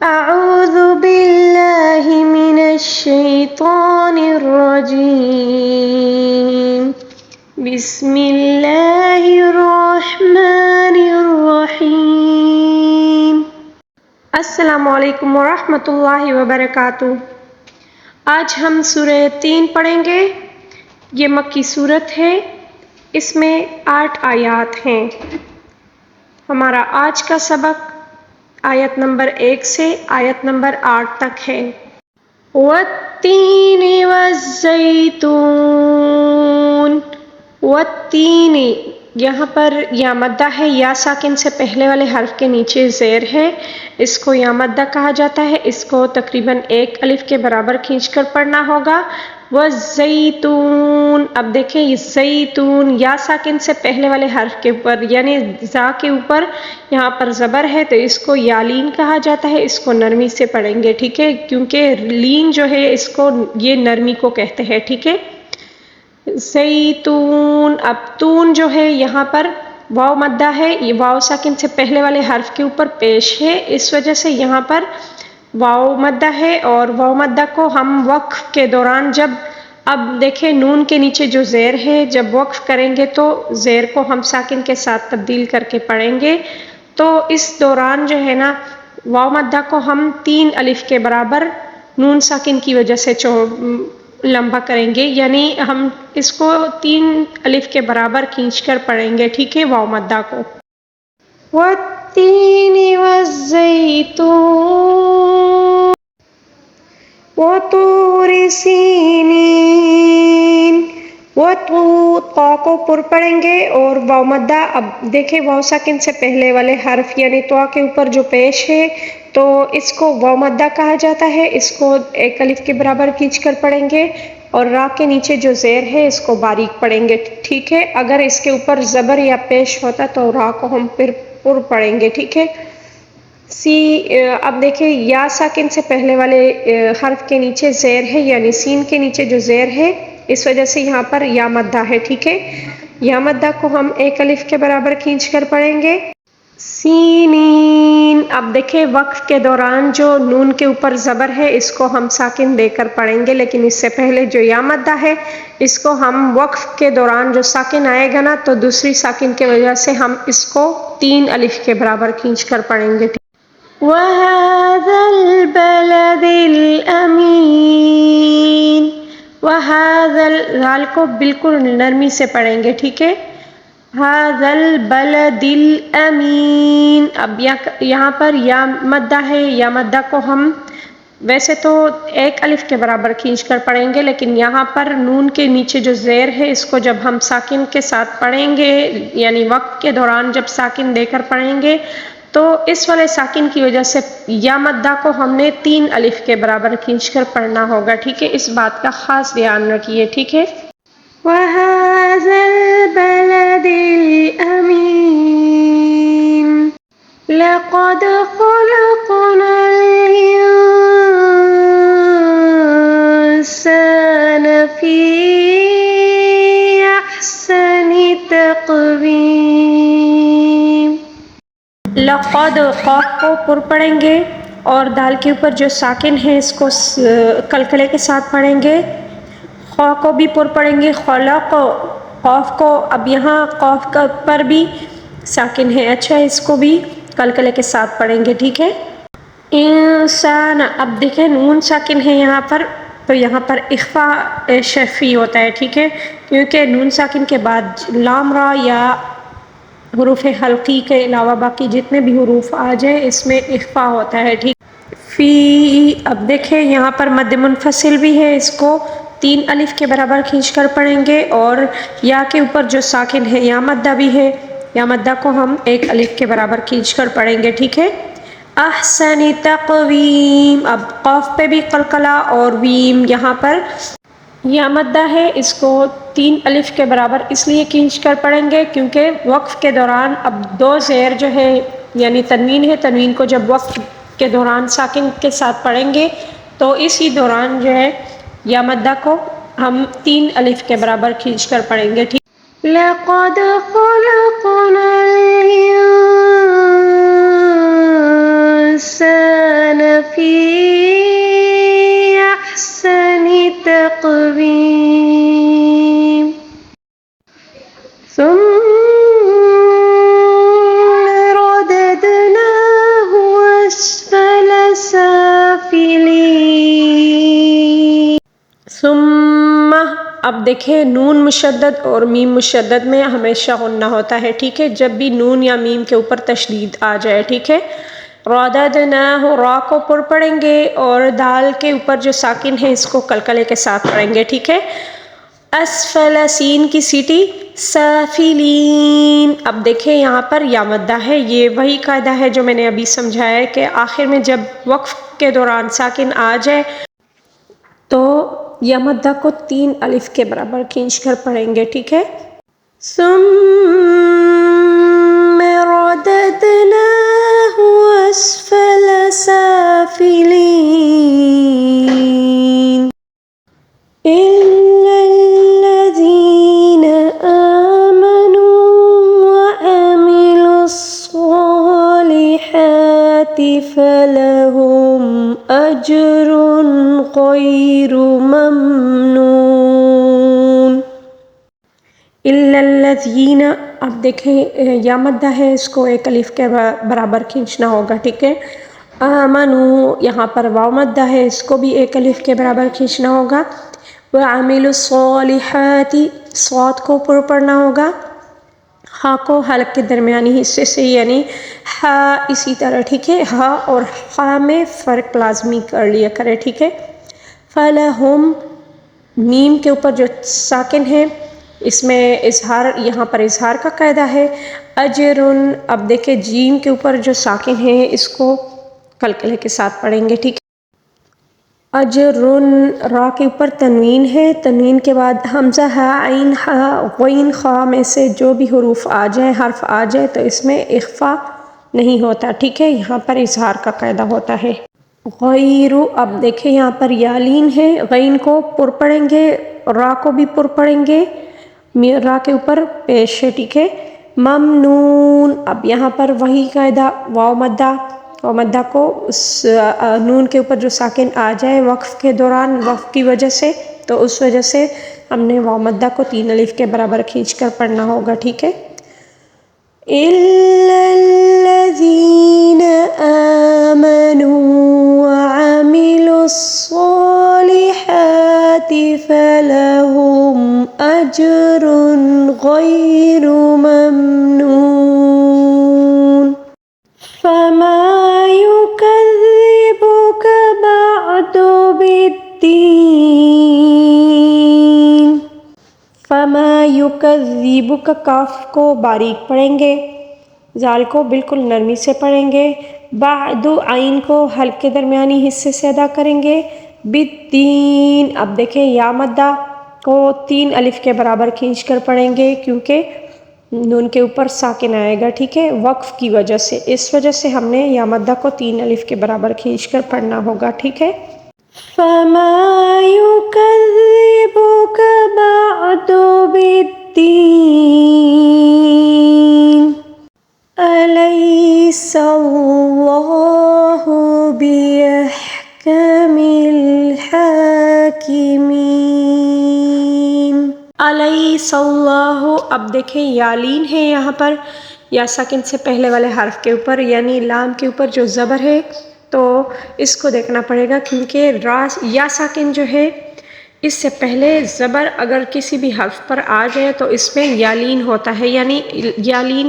أعوذ بالله من الشيطان الرجيم بسم الله الرحمن الرحیم۔ السلام علیکم ورحمۃ اللہ وبرکاتہ۔ آج ہم سورہ 3 پڑھیں گے۔ یہ مکی سورت ہے، اس میں 8 آیات ہیں۔ ہمارا آج کا سبق آیت نمبر 1 سے آیت نمبر 8 تک ہے۔ والتین والزیتون، والتین یہاں پر یا مدہ ہے، یا ساکن سے پہلے والے حرف کے نیچے زیر ہے، اس کو یا مدہ کہا جاتا ہے۔ اس کو تقریباً 1 الف کے برابر کھینچ کر پڑھنا ہوگا۔ والزیتون، اب دیکھیں یہ زیتون یا ساکن سے پہلے والے حرف کے اوپر یعنی زا کے اوپر یہاں پر زبر ہے تو اس کو یا لین کہا جاتا ہے۔ اس کو نرمی سے پڑھیں گے، ٹھیک ہے، کیونکہ لین جو ہے اس کو یہ نرمی کو کہتے ہیں، ٹھیک ہے۔ زیتون، اب تون جو ہے یہاں پر واو مدہ ہے، یہ واو ساکن سے پہلے والے حرف کے اوپر پیش ہے، اس وجہ سے یہاں پر واو مدہ ہے۔ اور واو مدہ کو ہم وقف کے دوران جب اب دیکھیں نون کے نیچے جو زیر ہے، جب وقف کریں گے تو زیر کو ہم ساکن کے ساتھ تبدیل کر کے پڑھیں گے، تو اس دوران جو ہے نا واو مدہ کو ہم 3 الف کے برابر نون ساکن کی وجہ سے لمبا کریں گے، یعنی ہم اس کو 3 الف کے برابر کھینچ کر پڑھیں گے، ٹھیک ہے، واو مدہ کو۔ والتین والزیتون وطور سینین، طا کو پر پڑھیں گے اور واو مدہ، اب دیکھیں واو ساکن سے پہلے والے حرف یعنی طا کے اوپر جو پیش ہے تو اس کو واو مدہ کہا جاتا ہے۔ اس کو 1 الف کے برابر کھینچ کر پڑھیں گے اور را کے نیچے جو زیر ہے اس کو باریک پڑھیں گے، ٹھیک ہے۔ اگر اس کے اوپر زبر یا پیش ہوتا تو را کو ہم پھر پر پڑھیں گے، ٹھیک ہے۔ اب دیکھیں یا ساکن سے پہلے والے حرف کے نیچے زیر ہے، یعنی سین کے نیچے جو زیر ہے اس وجہ سے یہاں پر یا مدہ ہے، ٹھیک ہے۔ یا مدہ کو ہم 1 الف کے برابر کھینچ کر پڑھیں گے۔ سینین، اب دیکھیں وقف کے دوران جو نون کے اوپر زبر ہے اس کو ہم ساکن دے کر پڑھیں گے، لیکن اس سے پہلے جو یا مدہ ہے اس کو ہم وقف کے دوران جو ساکن آئے گا نا تو دوسری ساکن کی وجہ سے ہم اس کو 3 الف کے برابر کھینچ کر پڑھیں گے۔ وَهَذَا الْبَلَدِ الْأَمِينِ، وَهَذَا ذال کو بالکل نرمی سے پڑھیں گے، ٹھیک ہے۔ هَذَا الْبَلَدِ الْأَمِينِ، اب یہاں پر یا مدہ ہے، یا مدہ کو ہم ویسے تو 1 الف کے برابر کھینچ کر پڑھیں گے، لیکن یہاں پر نون کے نیچے جو زیر ہے اس کو جب ہم ساکن کے ساتھ پڑھیں گے یعنی وقت کے دوران جب ساکن دے کر پڑھیں گے تو اس والے ساکن کی وجہ سے یا مدہ کو ہم نے 3 الف کے برابر کھینچ کر پڑھنا ہوگا، ٹھیک ہے۔ اس بات کا خاص دھیان رکھیے، ٹھیک ہے۔ وَهَذَا الْبَلَدِ الْأَمِينِ لَقَدْ خَلَقْنَا الْإِنسَانَ فِي أَحْسَنِ تَقْوِيمٍ، لقد قاف کو پر پڑھیں گے اور دال کے اوپر جو ساکن ہے اس کو کلکلے کے ساتھ پڑھیں گے۔ خا کو بھی پر پڑھیں گے، خلق قاف کو، اب یہاں قاف کا پر بھی ساکن ہے، اچھا اس کو بھی کلکلے کے ساتھ پڑھیں گے، ٹھیک ہے۔ انسان، اب دیکھیں نون ساکن ہے یہاں پر تو یہاں پر اخفاء شفوی ہوتا ہے، ٹھیک ہے، کیونکہ نون ساکن کے بعد لام را یا حروف حلقی کے علاوہ باقی جتنے بھی حروف آ جائیں اس میں اخفاء ہوتا ہے، ٹھیک۔ فی، اب دیکھیں یہاں پر مد منفصل بھی ہے، اس کو 3 الف کے برابر کھینچ کر پڑھیں گے، اور یا کے اوپر جو ساکن ہے یا مدہ بھی ہے، یا مدہ کو ہم 1 الف کے برابر کھینچ کر پڑھیں گے، ٹھیک ہے۔ احسن تقویم، اب قاف پہ بھی قلقلہ اور ویم یہاں پر یا مدہ ہے، اس کو 3 الف کے برابر اس لیے کھینچ کر پڑھیں گے کیونکہ وقف کے دوران اب 2 زیر جو ہے یعنی تنوین ہے، تنوین کو جب وقف کے دوران ساکن کے ساتھ پڑھیں گے تو اسی دوران جو ہے یا مدہ کو ہم 3 الف کے برابر کھینچ کر پڑھیں گے، ٹھیک۔ لَقَدْ خَلَقْنَا الْإِنسَانَ فی احسن تقویم ثم رددناه اسفل سافلین۔ ثم، اب دیکھیں نون مشدد اور میم مشدد میں ہمیشہ غنہ ہوتا ہے، ٹھیک ہے، جب بھی نون یا میم کے اوپر تشدید آ جائے، ٹھیک ہے۔ رددناہ، را کو پر پڑھیں گے اور دال کے اوپر جو ساکن ہے اس کو قلقلے کے ساتھ پڑھیں گے، ٹھیک ہے۔ اسفل، سین کی سیٹی، سافلین۔ اب دیکھیں یہاں پر یا مدہ ہے، یہ وہی قاعدہ ہے جو میں نے ابھی سمجھایا ہے کہ آخر میں جب وقف کے دوران ساکن آ جائے تو یا مدہ کو 3 الف کے برابر کھینچ کر پڑھیں گے، ٹھیک ہے۔ ثم رددناہ اسفل سافلین إلا الذين آمنوا وعملوا الصالحات فلهم أجر غير ممنون۔ إلا الذين، اب دیکھیں یا مدہ ہے، اس کو 1 الف کے برابر کھینچنا ہوگا، ٹھیک ہے۔ آمنو، یہاں پر واو مدہ ہے، اس کو بھی 1 الف کے برابر کھینچنا ہوگا۔ وعملوا الصالحات، صاد کو پر پڑھنا ہوگا، ہا کو حلق کے درمیانی حصے سے یعنی ہا، اسی طرح، ٹھیک ہے، ہا اور خا میں فرق لازمی کر لیا کرے، ٹھیک ہے۔ فلہم، میم کے اوپر جو ساکن ہے اس میں اظہار، یہاں پر اظہار کا قاعدہ ہے۔ اجرن، اب دیکھیں جیم کے اوپر جو ساکن ہے اس کو قلقلے کے ساتھ پڑھیں گے، ٹھیک ہے۔ اجرن، را کے اوپر تنوین ہے، تنوین کے بعد حمزہ ہا، عین ہا، غین خا میں سے جو بھی حروف آ جائیں، حرف آ جائے تو اس میں اخفا نہیں ہوتا، ٹھیک ہے، یہاں پر اظہار کا قاعدہ ہوتا ہے۔ غیر، اب دیکھیں یہاں پر یالین ہے، غین کو پر پڑھیں گے، را کو بھی پر پڑھیں گے، را کے اوپر پیش ہے، ٹھیک ہے۔ ممنون، اب یہاں پر وہی قاعدہ، واو مدہ، واو مدہ کو اس نون کے اوپر جو ساکن آ جائے وقف کے دوران، وقف کی وجہ سے، تو اس وجہ سے ہم نے واو مدہ کو 3 الف کے برابر کھینچ کر پڑھنا ہوگا، ٹھیک ہے۔ إِلَّا الَّذِينَ آمَنُوا وَعَمِلُوا الصَّالِحَاتِ فَلَهُمْ أَجْرٌ غَيْرُ مَمْنُونٍ۔ فَمَا يُكَذِّبُكَ بَعْدُ بِالدِّينِ۔ فَمَا يُكَذِّبُكَ، کاف کو باریک پڑھیں گے، زال کو بالکل نرمی سے پڑھیں گے، بعد، عین کو حلق کے درمیانی حصے سے ادا کریں گے، بالدین، اب دیکھیں یا مدہ کو 3 الف کے برابر کھینچ کر پڑھیں گے کیونکہ نون کے اوپر ساکن آئے گا، ٹھیک ہے، وقف کی وجہ سے، اس وجہ سے ہم نے یا مدہ کو 3 الف کے برابر کھینچ کر پڑھنا ہوگا، ٹھیک ہے۔ فَمَا يُكَذِّبُكَ بَعْدُ بِالدِّينِ أَلَيْسَ اللَّهُ بِأَحْكَمِ الْحَاكِمِينَ۔ أَلَيْسَ اللَّهُ، اب دیکھیں یالین ہے یہاں پر، یا ساکن سے پہلے والے حرف کے اوپر یعنی لام کے اوپر جو زبر ہے تو اس کو دیکھنا پڑے گا کیونکہ یا ساکن جو ہے اس سے پہلے زبر اگر کسی بھی حرف پر آ جائے تو اس میں یالین ہوتا ہے، یعنی یالین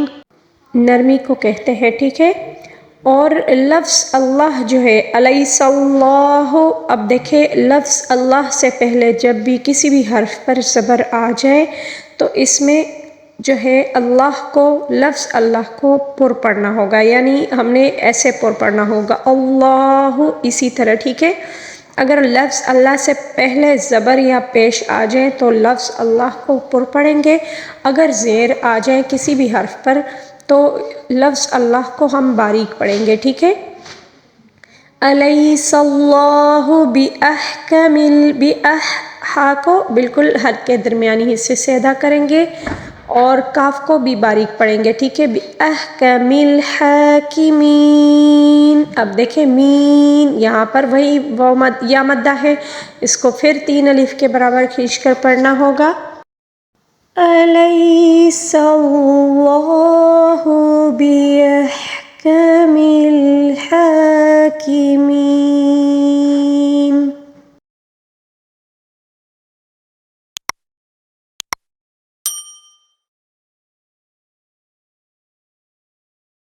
نرمی کو کہتے ہیں، ٹھیک ہے۔ اور لفظ اللہ جو ہے الیس اللہ، اب دیکھیں لفظ اللہ سے پہلے جب بھی کسی بھی حرف پر زبر آ جائے تو اس میں جو ہے اللہ کو، لفظ اللہ کو پر پڑھنا ہوگا، یعنی ہم نے ایسے پر پڑھنا ہوگا اللہ، اسی طرح، ٹھیک ہے۔ اگر لفظ اللہ سے پہلے زبر یا پیش آ جائے تو لفظ اللہ کو پر پڑھیں گے، اگر زیر آ جائے کسی بھی حرف پر تو لفظ اللہ کو ہم باریک پڑھیں گے، ٹھیک ہے۔ الیس اللہ ہا کو بالکل حد کے درمیانی حصے سے ادا کریں گے اور کاف کو بھی باریک پڑھیں گے، ٹھیک ہے، بِأَحْكَمِ الْحَاكِمِينَ۔ اب دیکھیں مین، یہاں پر وہی یا مدہ ہے، اس کو پھر 3 الف کے برابر کھینچ کر پڑھنا ہوگا۔ أَلَيْسَ اللَّهُ بِأَحْكَمِ الْحَاكِمِينَ۔